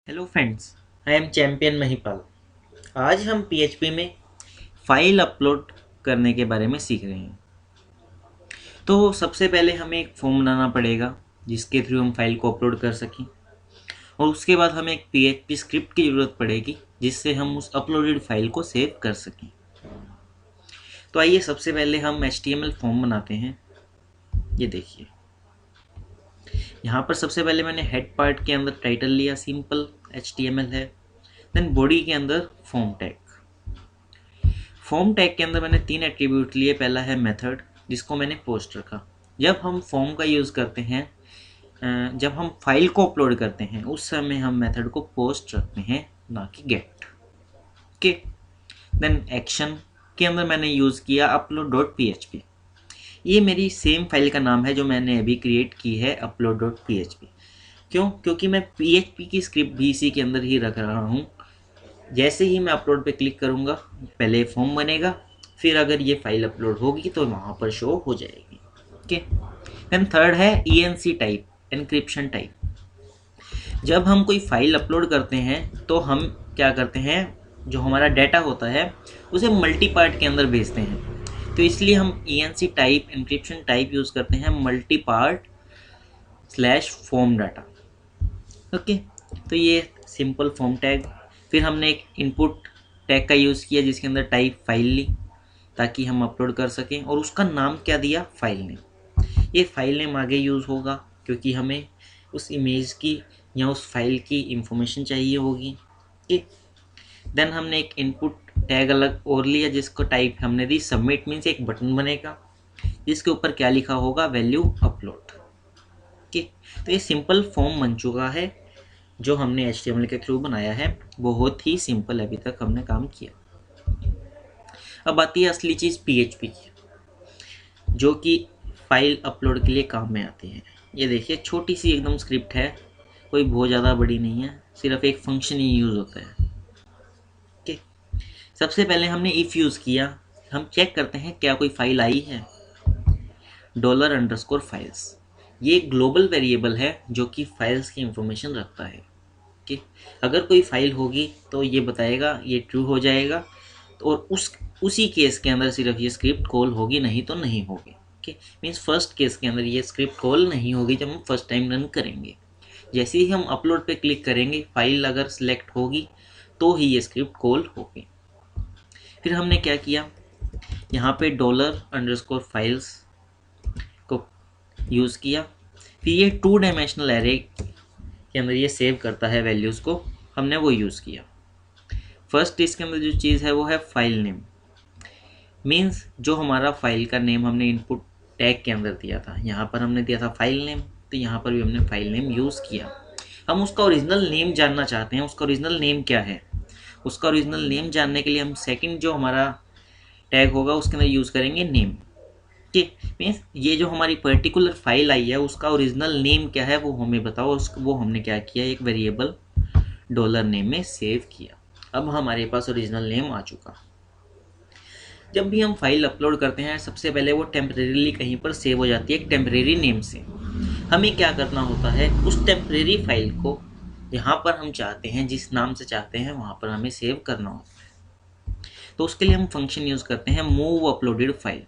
Hello friends, I am champion Mahipal. आज हम PHP में फाइल अपलोड करने के बारे में सीख रहे हैं। तो सबसे पहले हमें एक फॉर्म बनाना पड़ेगा जिसके थ्रू हम फाइल को अपलोड कर सकें, और उसके बाद हमें एक पीएचपी स्क्रिप्ट की ज़रूरत पड़ेगी जिससे हम उस अपलोडेड फाइल को सेव कर सकें। तो आइए सबसे पहले हम एचटीएमएल फॉर्म बनाते हैं। ये देखिए, यहाँ पर सबसे पहले मैंने हेड पार्ट के अंदर टाइटल लिया, सिंपल एचटीएमएल है। देन बॉडी के अंदर फॉर्म टैग। फॉर्म टैग के अंदर मैंने 3 एट्रीब्यूट लिए। पहला है मेथड, जिसको मैंने पोस्ट रखा। जब हम फॉर्म का यूज़ करते हैं, जब हम फाइल को अपलोड करते हैं, उस समय हम मेथड को पोस्ट रखते हैं, ना कि गेट। ओके। देन एक्शन के अंदर मैंने यूज़ किया अपलोड डॉट पीएचपी। ये मेरी सेम फाइल का नाम है जो मैंने अभी क्रिएट की है, अपलोड डॉट पीएचपी। क्यों? क्योंकि मैं पीएचपी की स्क्रिप्ट भी इसी के अंदर ही रख रहा हूँ। जैसे ही मैं अपलोड पे क्लिक करूँगा, पहले फॉर्म बनेगा, फिर अगर ये फाइल अपलोड होगी तो वहाँ पर शो हो जाएगी। ओके। देन थर्ड है ENC टाइप, एनक्रिप्शन टाइप। जब हम कोई फाइल अपलोड करते हैं तो हम क्या करते हैं, जो हमारा डाटा होता है उसे मल्टी पार्ट के अंदर भेजते हैं। तो इसलिए हम ENC type, encryption type use करते हैं, multi part slash form data. Okay. तो ये सिंपल फॉर्म टैग। फिर हमने एक इनपुट टैग का यूज़ किया जिसके अंदर टाइप फाइल ली ताकि हम अपलोड कर सकें, और उसका नाम क्या दिया, फाइल नेम। ये फाइल नेम आगे यूज़ होगा क्योंकि हमें उस इमेज की या उस फाइल की इंफॉर्मेशन चाहिए होगी। ठीक। देन हमने एक इनपुट टैग अलग और लिया जिसको टाइप हमने दी सबमिट, मीन्स एक बटन बनेगा जिसके ऊपर क्या लिखा होगा, वैल्यू अपलोड। ठीक। तो ये सिंपल फॉर्म बन चुका है जो हमने HTML के थ्रू बनाया है। बहुत ही सिंपल अभी तक हमने काम किया। अब आती है असली चीज़ PHP की, जो कि फाइल अपलोड के लिए काम में आती है। ये देखिए, छोटी सी एकदम स्क्रिप्ट है, कोई बहुत ज़्यादा बड़ी नहीं है, सिर्फ एक फंक्शन ही यूज़ होता है। ओके। सबसे पहले हमने इफ़ यूज़ किया। हम चेक करते हैं क्या कोई फाइल आई है। $_files, ये ग्लोबल वेरिएबल है जो कि फाइल्स की इंफॉर्मेशन रखता है। कि अगर कोई फाइल होगी तो ये बताएगा, ये ट्रू हो जाएगा, और उसी केस के अंदर सिर्फ ये स्क्रिप्ट कॉल होगी, नहीं तो नहीं होगी। ओके। मीन्स फर्स्ट केस के अंदर ये स्क्रिप्ट कॉल नहीं होगी जब हम फर्स्ट टाइम रन करेंगे। जैसे ही हम अपलोड पे क्लिक करेंगे, फाइल अगर सिलेक्ट होगी तो ही ये स्क्रिप्ट कॉल होगी। फिर हमने क्या किया, यहाँ पे $_files को यूज़ किया। फिर ये 2 डायमेंशनल एरे के अंदर ये सेव करता है वैल्यूज़ को, हमने वो यूज़ किया। फर्स्ट इसके अंदर जो चीज़ है वो है फाइल नेम, मीन्स जो हमारा फाइल का नेम हमने इनपुट टैग के अंदर दिया था, यहाँ पर हमने दिया था फाइल नेम, तो यहाँ पर भी हमने फाइल नेम यूज़ किया। हम उसका ओरिजिनल नेम जानना चाहते हैं, उसका ओरिजिनल नेम क्या है। उसका ओरिजिनल नेम जानने के लिए हम सेकंड जो हमारा टैग होगा उसके अंदर यूज़ करेंगे नेम। ठीक। मीन्स ये जो हमारी पर्टिकुलर फाइल आई है उसका ओरिजिनल नेम क्या है वो हमें बताओ। वो हमने क्या किया, एक वेरिएबल $नेम में सेव किया। अब हमारे पास ओरिजिनल नेम आ चुका। जब भी हम फाइल अपलोड करते हैं, सबसे पहले वो टेम्परेरीली कहीं पर सेव हो जाती है एक टेम्परेरी नेम से। हमें क्या करना होता है, उस टेम्परेरी फाइल को जहाँ पर हम चाहते हैं, जिस नाम से चाहते हैं, वहाँ पर हमें सेव करना होता है। तो उसके लिए हम फंक्शन यूज़ करते हैं मूव अपलोडेड फाइल।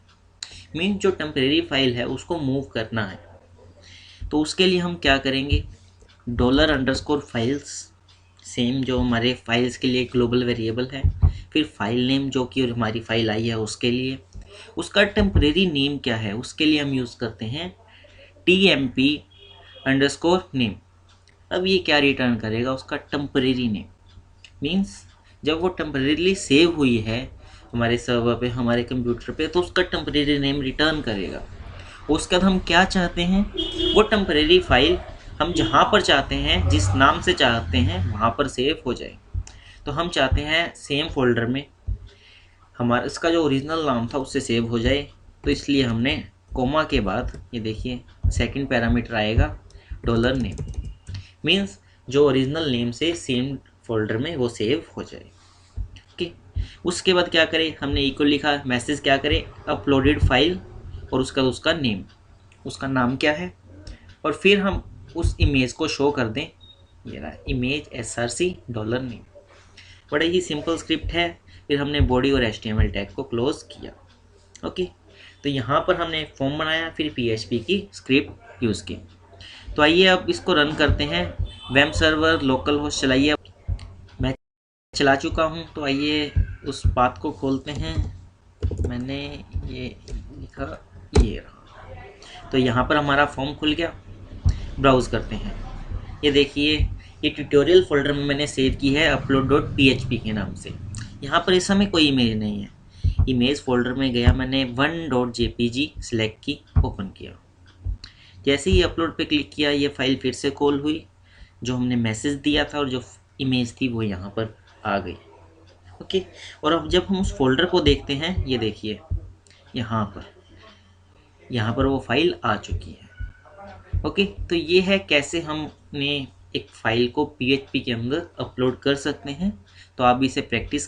मीन जो टेम्परेरी फाइल है उसको मूव करना है, तो उसके लिए हम क्या करेंगे, $_files, सेम जो हमारे फाइल्स के लिए ग्लोबल वेरिएबल है। फिर फाइल नेम जो कि हमारी फाइल आई है उसके लिए, उसका टेम्परेरी नेम क्या है उसके लिए हम यूज़ करते हैं TMP_name। अब ये क्या रिटर्न करेगा, उसका टेम्परेरी नेम। मीन्स जब वो टेम्परेरीली सेव हुई है हमारे सर्वर पे, हमारे कंप्यूटर पे, तो उसका टेम्परेरी नेम रिटर्न करेगा। उसके बाद हम क्या चाहते हैं, वो टेम्परेरी फाइल हम जहाँ पर चाहते हैं, जिस नाम से चाहते हैं, वहाँ पर सेव हो जाए। तो हम चाहते हैं सेम फोल्डर में हमारा इसका जो ओरिजिनल नाम था उससे सेव हो जाए। तो इसलिए हमने कोमा के बाद ये देखिए सेकंड पैरामीटर आएगा $नेम, मीन्स जो ओरिजिनल नेम से सेम फोल्डर में वो सेव हो जाए। ओके। उसके बाद क्या करें, हमने इक्वल लिखा, मैसेज क्या करें, अपलोडेड फाइल, और उसका नेम, उसका नाम क्या है, और फिर हम उस इमेज को शो कर दें ये रहा इमेज src $name। बड़ा ही सिंपल स्क्रिप्ट है। फिर हमने बॉडी और HTML टैग को क्लोज किया। ओके, तो यहाँ पर हमने फॉर्म बनाया, फिर PHP की स्क्रिप्ट यूज़ की। तो आइए अब इसको रन करते हैं। वेब सर्वर लोकल होस्ट चलाइए। मैं चला चुका हूँ, तो आइए उस पाथ को खोलते हैं। मैंने ये लिखा, ये रहा। तो यहाँ पर हमारा फॉर्म खुल गया। ब्राउज़ करते हैं। ये देखिए, ये ट्यूटोरियल फोल्डर में मैंने सेव की है upload.php के नाम से। यहाँ पर इस समय कोई इमेज नहीं है। इमेज फोल्डर में गया, मैंने 1.jpg सेलेक्ट की, ओपन किया। जैसे ही अपलोड पे क्लिक किया, ये फाइल फिर से कॉल हुई। जो हमने मैसेज दिया था और जो इमेज थी वो यहाँ पर आ गई। ओके, और अब जब हम उस फोल्डर को देखते हैं, ये देखिए यहाँ पर वो फाइल आ चुकी है। ओके, तो ये है कैसे हमने एक फाइल को PHP के अंदर अपलोड कर सकते हैं। तो आप इसे प्रैक्टिस